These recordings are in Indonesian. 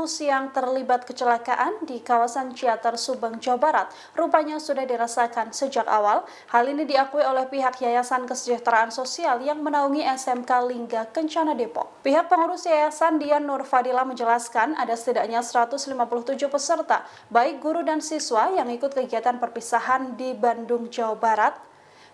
bus yang terlibat kecelakaan di kawasan Ciater, Subang, Jawa Barat rupanya sudah dirasakan sejak awal. Hal ini diakui oleh pihak Yayasan Kesejahteraan Sosial yang menaungi SMK Lingga Kencana Depok. Pihak pengurus Yayasan Dian Nur Fadila menjelaskan ada setidaknya 157 peserta, baik guru dan siswa yang ikut kegiatan perpisahan di Bandung, Jawa Barat.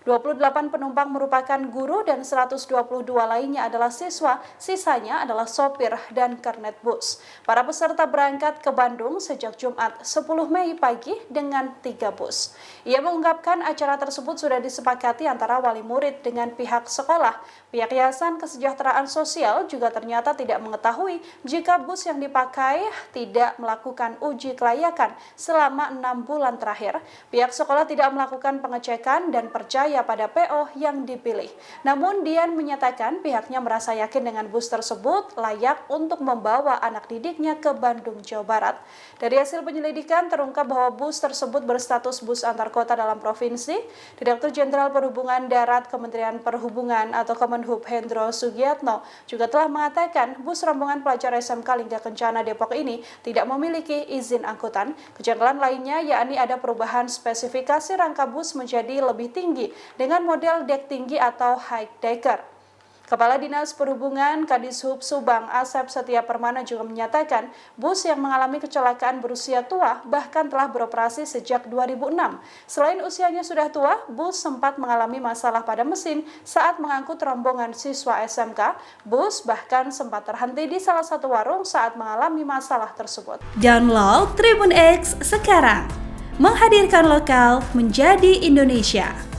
28 penumpang merupakan guru dan 122 lainnya adalah siswa, sisanya adalah sopir dan kernet bus. Para peserta berangkat ke Bandung sejak Jumat 10 Mei pagi dengan 3 bus. Ia mengungkapkan acara tersebut sudah disepakati antara wali murid dengan pihak sekolah. Pihak Yayasan Kesejahteraan Sosial juga ternyata tidak mengetahui jika bus yang dipakai tidak melakukan uji kelayakan selama 6 bulan terakhir. Pihak sekolah tidak melakukan pengecekan dan percaya pada PO yang dipilih. Namun Dian menyatakan pihaknya merasa yakin dengan bus tersebut layak untuk membawa anak didiknya ke Bandung, Jawa Barat. Dari hasil penyelidikan terungkap bahwa bus tersebut berstatus bus antar kota dalam provinsi. Direktur Jenderal Perhubungan Darat Kementerian Perhubungan atau Kemenhub Hendro Sugiatno juga telah mengatakan bus rombongan pelajar SMK Lingga Kencana Depok ini tidak memiliki izin angkutan. Kejanggalan lainnya yakni ada perubahan spesifikasi rangka bus menjadi lebih tinggi dengan model dek tinggi atau high decker. Kepala Dinas Perhubungan Kadishub Subang Asep Setia Permana juga menyatakan bus yang mengalami kecelakaan berusia tua bahkan telah beroperasi sejak 2006. Selain usianya sudah tua, bus sempat mengalami masalah pada mesin saat mengangkut rombongan siswa SMK. Bus bahkan sempat terhenti di salah satu warung saat mengalami masalah tersebut. Download Tribun X sekarang, menghadirkan lokal menjadi Indonesia.